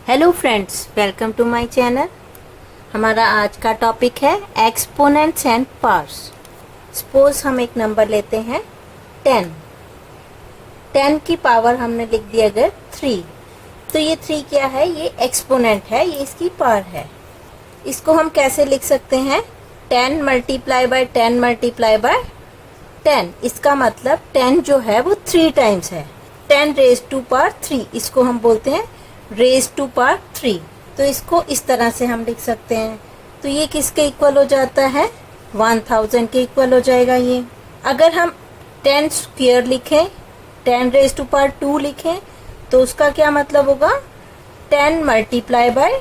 Hello friends, welcome to my channel. हमारा आज का टॉपिक है एक्सपोनेंट्स एंड पावर्स। सपोज हम एक नंबर लेते हैं 10। 10 की पावर हमने लिख दी अगर 3, तो ये 3 क्या है? ये एक्सपोनेंट है, ये इसकी पावर है। इसको हम कैसे लिख सकते हैं? 10 मल्टीप्लाई बाय 10 मल्टीप्लाई बाय 10। इसका मतलब 10 जो है वो 3 टाइम्स है। 10 रेज टू पावर 3, इसको हम बोलते हैं रेज टू पावर 3। तो इसको इस तरह से हम लिख सकते हैं। तो ये किसके इक्वल हो जाता है? 1000 के इक्वल हो जाएगा ये। अगर हम 10 स्क्वायर लिखें, 10 रेज टू पावर 2 लिखें, तो उसका क्या मतलब होगा? 10 मल्टीप्लाई बाय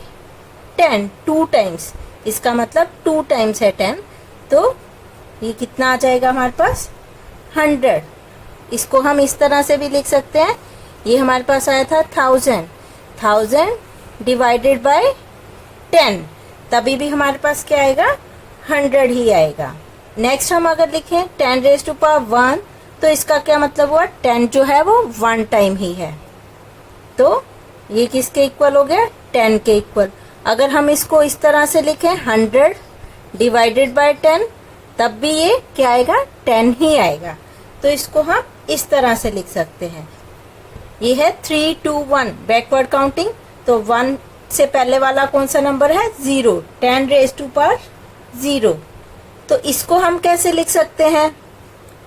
10 2 टाइम्स। इसका मतलब 2 टाइम्स है 10, तो ये कितना आ जाएगा हमारे पास? 100। इसको हम इस तरह से भी लिख सकते हैं। ये हमारे पास आया था 1000 डिवाइडेड बाय 10, तभी भी हमारे पास क्या आएगा? 100 ही आएगा। नेक्स्ट हम अगर लिखें 10 रेज टू पावर 1, तो इसका क्या मतलब हुआ? 10 जो है वो 1 टाइम ही है, तो ये किसके इक्वल हो गया? 10 के इक्वल। अगर हम इसको इस तरह से लिखें 100 डिवाइडेड बाय 10, तब भी ये क्या आएगा? 10 ही आएगा। तो इसको हम इस तरह से लिख सकते हैं। ये है 3 2 1 बैकवर्ड काउंटिंग। तो 1 से पहले वाला कौन सा नंबर है? 0। 10 रेज टू पावर 0। तो इसको हम कैसे लिख सकते हैं?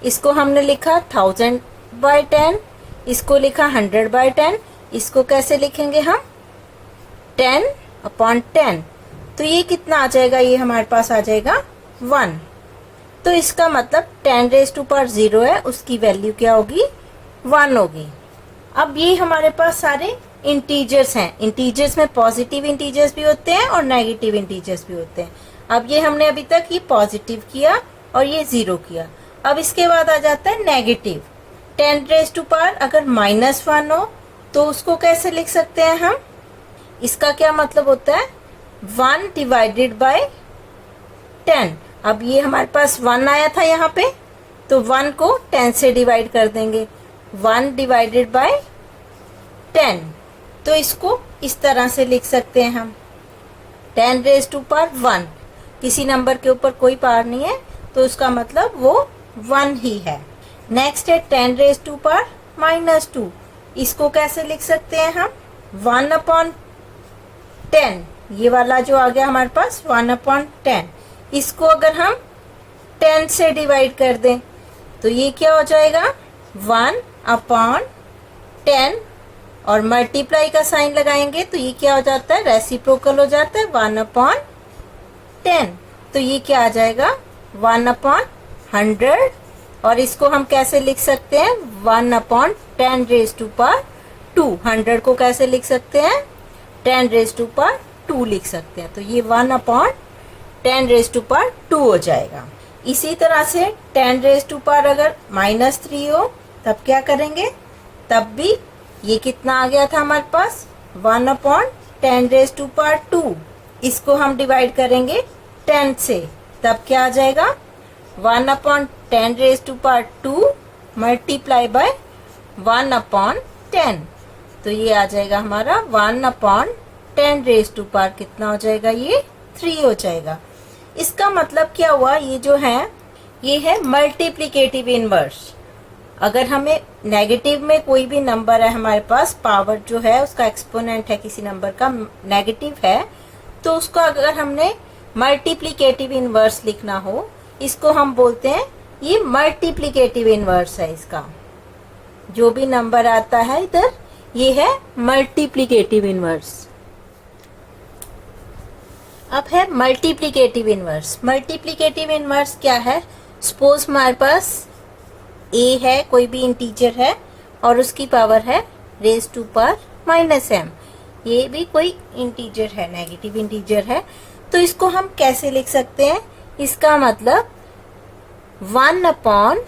इसको हमने लिखा 1000 बाय 10, इसको लिखा 100 बाय 10। इसको कैसे लिखेंगे हम? 10 अपॉन 10। तो ये कितना आ जाएगा? ये हमारे पास आ जाएगा 1। तो इसका मतलब 10 रेज टू पावर 0 है, उसकी वैल्यू क्या होगी? 1 होगी। अब ये हमारे पास सारे इंटीजर्स हैं। इंटीजर्स में पॉजिटिव इंटीजर्स भी होते हैं और नेगेटिव इंटीजर्स भी होते हैं। अब ये हमने अभी तक ये पॉजिटिव किया और ये 0 किया। अब इसके बाद आ जाता है नेगेटिव। 10 रेज टू पावर अगर -1 हो, तो उसको कैसे लिख सकते हैं हम? इसका क्या मतलब होता है? 1 डिवाइडेड बाय 10। अब ये हमारे पास 1 आया था यहाँ पे, तो 1 को 10 से डिवाइड कर देंगे। 1 डिवाइडेड बाय 10, तो इसको इस तरह से लिख सकते हैं हम 10 रेज टू पावर 1। किसी नंबर के ऊपर कोई पावर नहीं है, तो उसका मतलब वो 1 ही है। नेक्स्ट है 10 रेज टू पावर -2। इसको कैसे लिख सकते हैं हम? 1 अपॉन 10। ये वाला जो आ गया हमारे पास 1 अपॉन 10। इसको अगर हम 10 से डिवाइड कर दें, तो ये क्या हो जाएगा? 1 अपॉन 10, और मल्टीप्लाई का साइन लगाएंगे तो ये क्या हो जाता है? रेसिप्रोकल हो जाता है 1 अपॉन 10। तो ये क्या आ जाएगा? 1 अपॉन 100। और इसको हम कैसे लिख सकते हैं? 1 अपॉन 10 रेज टू पावर 2। 100 को कैसे लिख सकते हैं? 10 रेज टू पावर 2 लिख सकते हैं। तो ये 1 अपॉन 10 रेज टू पावर 2 हो जाएगा। इसी तरह से 10 रेज टू पावर अगर -3 हो, तब क्या करेंगे? तब भी ये कितना आ गया था हमारे पास? 1 अपॉन 10 रेज टू पावर 2। इसको हम डिवाइड करेंगे 10 से, तब क्या आ जाएगा? 1 upon 10 raise to power 2 multiply by 1 upon 10। तो ये आ जाएगा हमारा 1 अपॉन 10 रेज टू पावर कितना हो जाएगा? ये 3 हो जाएगा। इसका मतलब क्या हुआ? ये जो है ये है मल्टीप्लिकेटिव इनवर्स। अगर हमें नेगेटिव में कोई भी नंबर है हमारे पास, पावर जो है उसका एक्सपोनेंट है किसी नंबर का नेगेटिव है, तो उसको अगर हमने मल्टीप्लिकेटिव इनवर्स लिखना हो, इसको हम बोलते हैं ये मल्टीप्लिकेटिव इनवर्स है। इसका जो भी नंबर आता है इधर, ये है मल्टीप्लिकेटिव इनवर्स। अब है मल्टीप्लिकेटिव इनवर्स। मल्टीप्लिकेटिव इनवर्स क्या है? सपोज हमारे पास a है, कोई भी इंटीजर है, और उसकी पावर है रेज टू पावर -m। ये भी कोई इंटीजर है, नेगेटिव इंटीजर है। तो इसको हम कैसे लिख सकते हैं? इसका मतलब 1 upon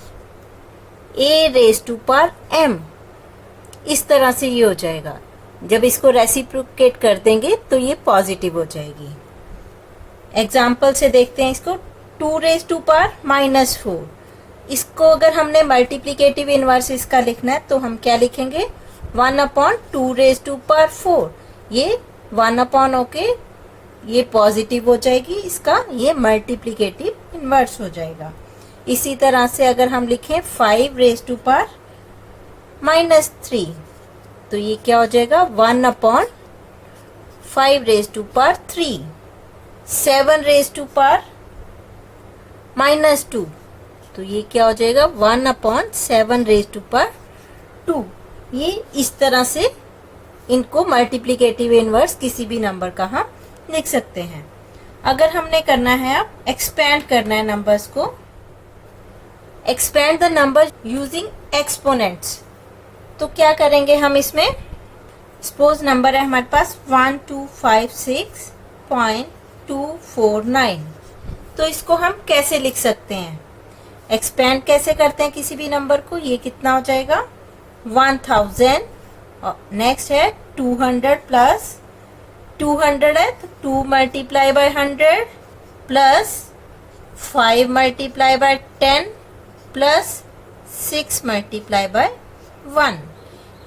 a raise to power m। इस तरह से ये हो जाएगा। जब इसको रेसिप्रोकेट कर देंगे तो ये पॉजिटिव हो जाएगी। एग्जाम्पल से देखते हैं इसको। 2 रेज टू पावर -4। इसको अगर हमने मल्टीप्लिकेटिव इनवर्स इसका लिखना है, तो हम क्या लिखेंगे? 1 अपॉन 2 रेज टू पावर 4। ये 1 अपॉन होके ये पॉजिटिव हो जाएगी, इसका ये मल्टीप्लिकेटिव इनवर्स हो जाएगा। इसी तरह से अगर हम लिखें 5 रेज टू पावर -3 तो ये क्या हो जाएगा 1 upon 5 raise to power 3। 7 raise to power -2 तो ये क्या हो जाएगा 1 अपॉन 7 रेज टू पावर 2। ये इस तरह से इनको मल्टीप्लिकेटिव इनवर्स किसी भी नंबर का हम लिख सकते हैं। अगर हमने करना है अब एक्सपेंड करना है नंबर्स को, expand the number using exponents, तो क्या करेंगे हम इसमें, सपोज नंबर है हमारे पास 1256.249, तो इसको हम कैसे लिख सकते हैं, एक्सपेंड कैसे करते हैं किसी भी नंबर को, ये कितना हो जाएगा 1000, नेक्स्ट है 200 प्लस 200 है तो 2 multiply bye 100 plus 5 multiply by 10 plus 6 multiply by 1।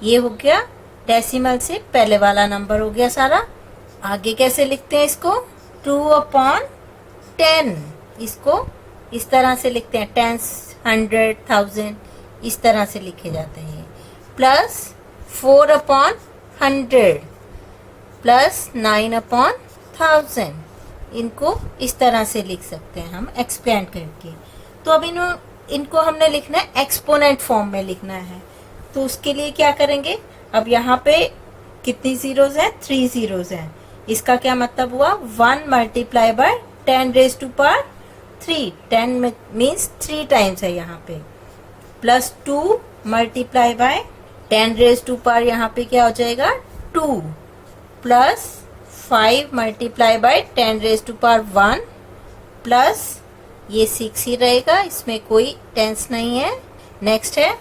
ये हो गया डेसिमल से पहले वाला नंबर हो गया सारा। आगे कैसे लिखते हैं इसको, 2 अपॉन 10, इसको इस तरह से लिखते हैं, 10, 100, 1000 इस तरह से लिखे जाते हैं, प्लस 4 अपॉन 100 प्लस 9 अपॉन 1000, इनको इस तरह से लिख सकते हैं हम एक्सपेंड करके। तो अब इनको हमने लिखना है एक्सपोनेंट फॉर्म में लिखना है, तो उसके लिए क्या करेंगे, अब यहाँ पे कितनी जीरोज हैं, 3 जीरोज हैं, इसका क्या मतलब हुआ 1 multiply by 10 raise to power 3, 10 means 3 times है यहाँ पे, plus 2 multiply by 10 raise to power यहाँ पे क्या हो जाएगा 2, plus 5 multiply by 10 raise to power 1 plus ये 6 ही रहेगा, इसमें कोई टेंस नहीं है। नेक्स्ट है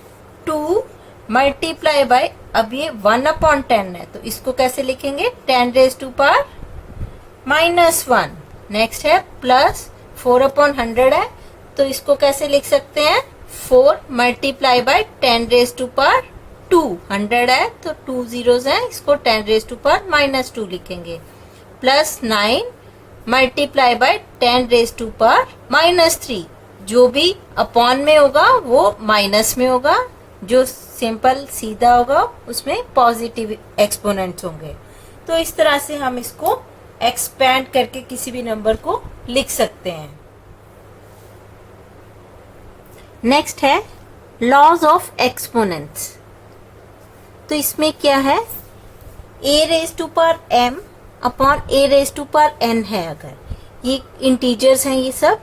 2 मल्टीप्लाई बाय, अब ये 1 अपॉन 10 है तो इसको कैसे लिखेंगे 10 रेज टू पावर -1। नेक्स्ट है प्लस 4 अपॉन 100 है तो इसको कैसे लिख सकते हैं 4 multiply by 10 raise to power 2, 100 है तो 2 जीरोज है, इसको 10 रेज टू पावर -2 लिखेंगे, plus 9 multiply by 10 raise to power -3, जो भी अपॉन में होगा वो माइनस में होगा, जो सिंपल सीधा होगा उसमें पॉजिटिव एक्सपोनेंट्स होंगे। तो इस तरह से हम इसको एक्सपेंड करके किसी भी नंबर को लिख सकते हैं। नेक्स्ट है लॉज ऑफ एक्सपोनेंट्स, तो इसमें क्या है a raise to power m upon a raise to power n है, अगर ये इंटीजर्स हैं ये सब,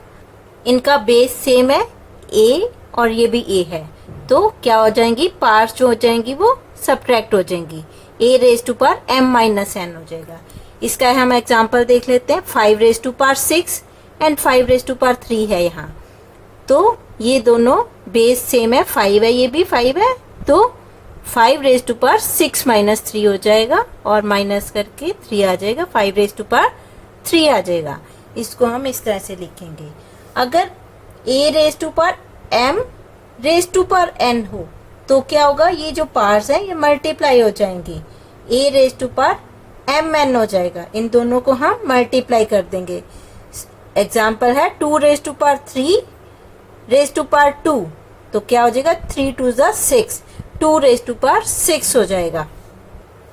इनका बेस सेम है a और ये भी a है, तो क्या हो जाएंगी पार्ट्स जो हो जाएंगी वो सब्ट्रैक्ट हो जाएंगी, a raise to power m minus n हो जाएगा। इसका हम एग्जांपल देख लेते हैं, 5 raise to power 6 and 5 raise to power 3 है यहाँ, तो ये दोनों बेस सेम है, 5 है ये भी 5 है, तो 5 रेज टू पावर 6 माइनस 3 हो जाएगा और माइनस करके 3 आ जाएगा, 5 रेज टू पावर 3 आ जाएगा। इसको हम इस तरह से लिखेंगे। अगर a raise to power m raise to power n हो तो क्या होगा, ये जो पार्ट्स हैं ये मल्टीप्लाई हो जाएंगे, a raise to power mn हो जाएगा, इन दोनों को हम मल्टीप्लाई कर देंगे। एग्जाम्पल है 2 raise to power 3 raise to power 2, तो क्या हो जाएगा 3 2 6, 2 रेज टू पावर 6 हो जाएगा।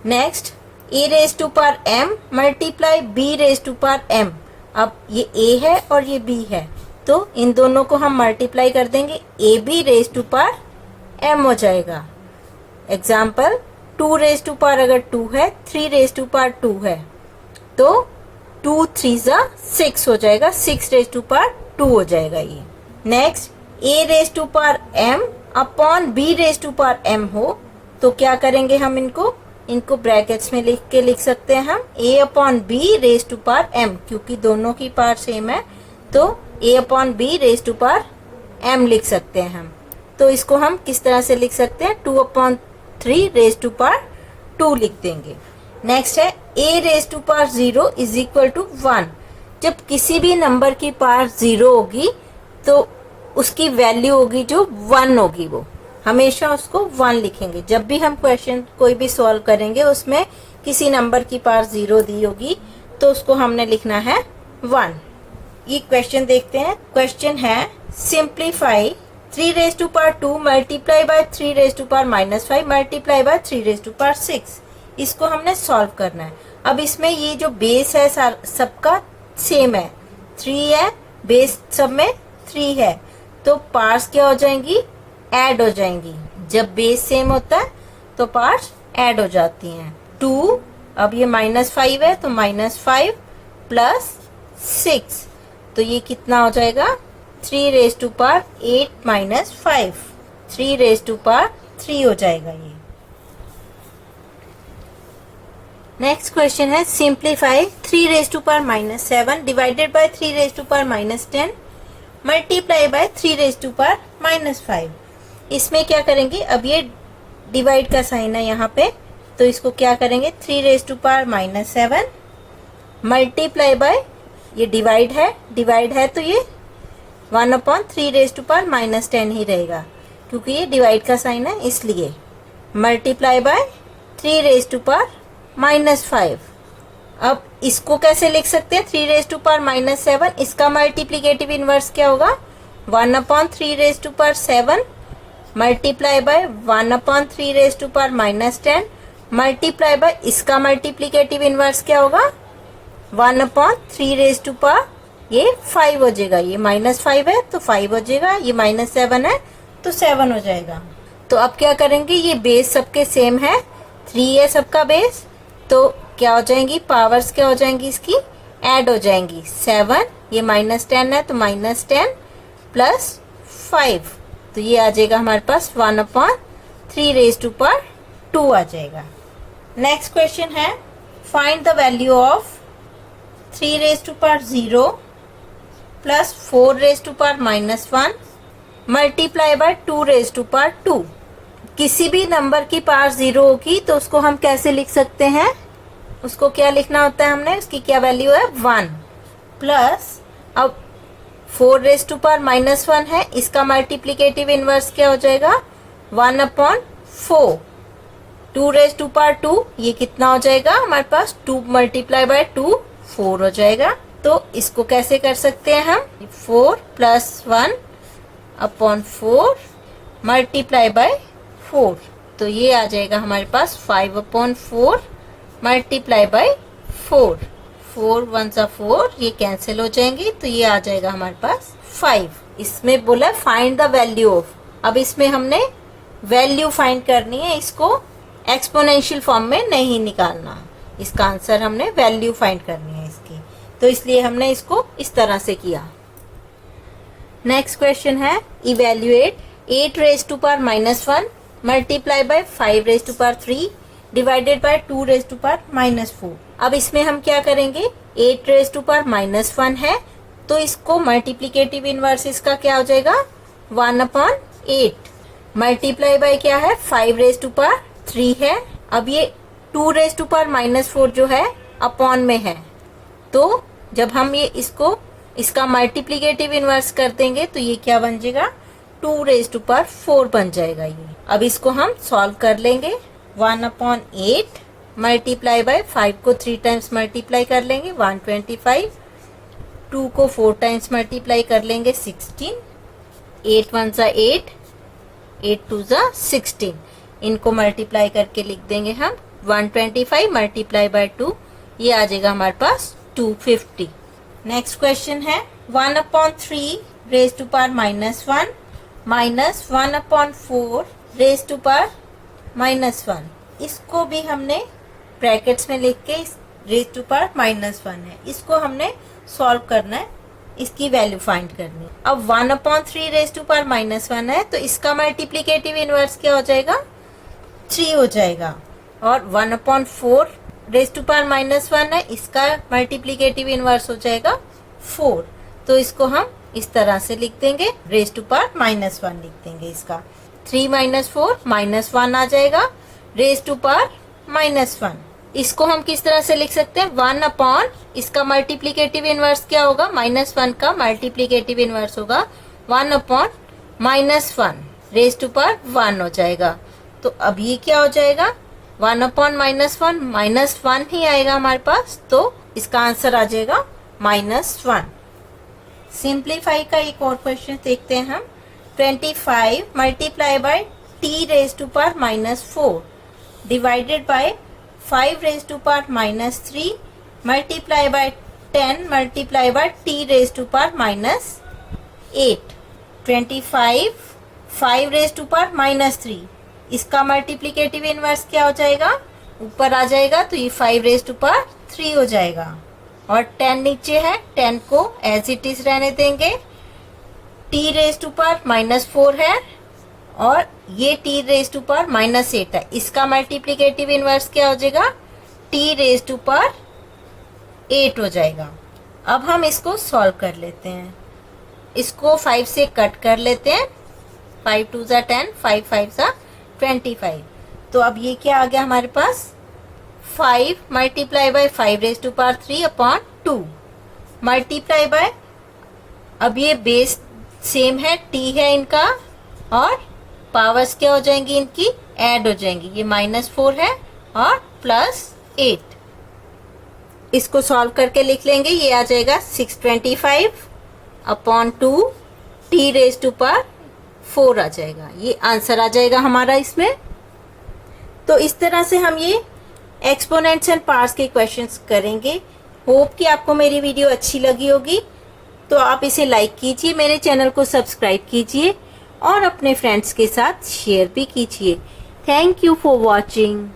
Next a raise to power m multiply b raise to power m, अब ये a है और ये b है तो इन दोनों को हम मल्टीप्लाई कर देंगे, ab raise to power m हो जाएगा। एग्जाम्पल 2 रेज टू पावर अगर 2 है, 3 रेज टू पावर 2 है तो 2 3 6 हो जाएगा, 6 रेज टू पावर 2 हो जाएगा ये। Next a raise to power m upon b raise to power m हो तो क्या करेंगे हम इनको ब्रैकेट्स में लिख के लिख सकते हैं हम a upon b raise to power m, क्योंकि दोनों की पावर सेम है तो a upon b raise to power m लिख सकते हैं हम। तो इसको हम किस तरह से लिख सकते हैं 2 अपॉन 3 रेज टू पावर 2 लिख देंगे। नेक्स्ट है a raise to power 0 is equal to 1, जब किसी भी नंबर की पावर 0 होगी तो उसकी वैल्यू होगी जो 1 होगी, वो हमेशा उसको 1 लिखेंगे। जब भी हम क्वेश्चन कोई भी सॉल्व करेंगे उसमें किसी नंबर की पावर 0 दी होगी तो उसको हमने लिखना है 1। ये क्वेश्चन देखते हैं। क्वेश्चन है simplify 3 raise to power 2 multiply by 3 raise to power -5 multiply by 3 raise to power 6। इसको हमने सॉल्व करना है। अब इसमें ये जो बेस है सबका सेम है, 3 है, बेस सब में 3 है, तो पार्ट्स क्या हो जाएंगी, ऐड हो जाएंगी। जब बेस सेम होता है तो पार्ट्स ऐड हो जाती हैं। 2, अब ये -5 है तो -5 प्लस 6, तो ये कितना हो जाएगा 3 raise to power 8 minus 5, 3 raise to power 3 हो जाएगा ये। नेक्स्ट क्वेश्चन है simplify 3 raise to power -7 divided by 3 raise to power -10 multiply by 3 raise to power -5। इसमें क्या करेंगे, अब ये डिवाइड का साइन है यहाँ पे, तो इसको क्या करेंगे 3 raise to power -7 multiply by, ये डिवाइड है तो ये 1/3 रेज टू पावर -10 ही रहेगा, क्योंकि ये डिवाइड का साइन है इसलिए। Multiply by 3 raise to power -5। अब इसको कैसे लिख सकते हैं, 3 रेज टू पावर -7, इसका मल्टीप्लीकेटिव इनवर्स क्या होगा 1/3 raise to power 7 multiply by 1/3 raise to power -10 multiply by, इसका मल्टीप्लीकेटिव इनवर्स क्या होगा 1/3 रेज टू पावर, ये 5 हो जाएगा। ये -5 है तो 5 हो जाएगा, ये -7 है तो 7 हो जाएगा। तो अब क्या करेंगे, ये बेस सबके सेम है, 3 है सबका बेस, तो क्या हो जाएंगी पावर्स, क्या हो जाएंगी इसकी ऐड हो जाएंगी। 7, ये -10 है तो -10 प्लस 5, तो ये आ जाएगा हमारे पास 1/3 रेज टू पावर 2 आ जाएगा। नेक्स्ट क्वेश्चन है find the value of 3 raise to power 0 plus 4 raise to power -1 multiply by 2 raise to power 2। किसी भी नंबर की पावर 0 होगी तो उसको हम कैसे लिख सकते हैं, उसको क्या लिखना होता है हमने, उसकी क्या वैल्यू है 1 प्लस, अब 4 रेज टू पावर -1 है, इसका मल्टीप्लीकेटिव इनवर्स क्या हो जाएगा 1/4। 2 रेज टू पावर 2, ये कितना हो जाएगा हमारे पास 2 मल्टीप्लाई बाय 2 4 हो जाएगा। तो इसको कैसे कर सकते हैं हम, 4 प्लस 1/4 मल्टीप्लाई बाय 4, तो ये आ जाएगा हमारे पास 5/4 मल्टीप्लाई बाय 4, 4 1 4, ये कैंसिल हो जाएंगे, तो ये आ जाएगा हमारे पास 5। इसमें बोला फाइंड द वैल्यू ऑफ, अब इसमें हमने वैल्यू फाइंड करनी है, इसको एक्सपोनेंशियल फॉर्म में नहीं निकालना, इसका आंसर हमने वैल्यू फाइंड करनी है इसकी, तो इसलिए हमने इसको इस तरह से किया। नेक्स्ट क्वेश्चन है evaluate 8 raise to power -1 multiply by 5 raise to power 3 divided by 2 raise to power -4। अब इसमें हम क्या करेंगे, 8 रेज टू पावर -1 है तो इसको मल्टीप्लीकेटिव इनवर्स इसका क्या हो जाएगा 1/8 मल्टीप्लाई बाय क्या है 5 रेज टू पावर 3 है। अब ये 2 रेज टू पावर -4 जो है अपॉन में है, तो जब हम ये इसका मल्टीप्लीकेटिव इनवर्स कर देंगे तो ये क्या बन जाएगा 2 रेज टू पावर 4 बन जाएगा ये। अब इसको हम सॉल्व कर लेंगे, 1/8 मल्टीप्लाई बाय 5 को 3 टाइम्स मल्टीप्लाई कर लेंगे 125, 2 को 4 टाइम्स मल्टीप्लाई कर लेंगे 16, 8 1 8, 8 2 16, इनको मल्टीप्लाई करके लिख देंगे हम 125 मल्टीप्लाई बाय 2, ये आ जाएगा हमारे पास 250। नेक्स्ट क्वेश्चन है 1/3 raise to power -1 minus 1/4 raise to power -1, इसको भी हमने ब्रैकेट्स में लिख के रेज टू पावर -1 है, इसको हमने सॉल्व करना है, इसकी वैल्यू फाइंड करनी है। अब 1/3 रेज टू पावर -1 है तो इसका मल्टीप्लीकेटिव इनवर्स क्या हो जाएगा 3 हो जाएगा, और 1/4 रेज टू पावर -1 है, इसका मल्टीप्लीकेटिव इनवर्स हो जाएगा 4, तो इसको हम इस तरह से लिख देंगे, रेज टू पावर -1 लिख देंगे इसका, 3 - 4 -1 आ जाएगा, रेज टू पावर -1। इसको हम किस तरह से लिख सकते हैं 1 अपॉन, इसका मल्टीप्लीकेटिव इनवर्स क्या होगा -1 का मल्टीप्लीकेटिव इनवर्स होगा 1/-1 रेज टू पावर 1 हो जाएगा। तो अब ये क्या हो जाएगा 1 अपॉन -1 ही आएगा हमारे पास, तो इसका आंसर आ जाएगा -1। सिंप्लीफाई का एक और क्वेश्चन देखते हैं हम। 25 multiply by t raise to power -4 divided by 5 raise to power -3 multiply by 10 multiply by t raise to power -8। 25 5 raise to power -3, इसका मल्टीप्लिकेटिव इनवर्स क्या हो जाएगा, ऊपर आ जाएगा, तो ये 5 रेज टू पावर 3 हो जाएगा। और 10 नीचे है, 10 को एज इट इज रहने देंगे। t रेज टू पावर -4 है और ये t रेज टू पावर -8 है, इसका मल्टीप्लिकेटिव इनवर्स क्या हो जाएगा, t रेज टू पावर 8 हो जाएगा। अब हम इसको सॉल्व कर लेते हैं, इसको 5 से कट कर लेते हैं। 5 2 ज़ा 10, 5 5 ज़ा 25। तो अब ये क्या आ गया हमारे पास, 5 multiply by 5 raise to power 3 upon 2 multiply by, अब ये बेस सेम है, t है इनका, और पावर्स क्या हो जाएंगी इनकी, ऐड हो जाएंगी। ये -4 है और +8, इसको सॉल्व करके लिख लेंगे। ये आ जाएगा 625 upon 2 t raise to power 4 आ जाएगा। ये आंसर आ जाएगा हमारा इसमें। तो इस तरह से हम ये एक्सपोनेंट्स एंड पार्ट्स के क्वेश्चंस करेंगे। होप कि आपको मेरी वीडियो अच्छी लगी होगी, तो आप इसे लाइक कीजिए, मेरे चैनल को सब्सक्राइब कीजिए और अपने फ्रेंड्स के साथ शेयर भी कीजिए। Thank you for watching.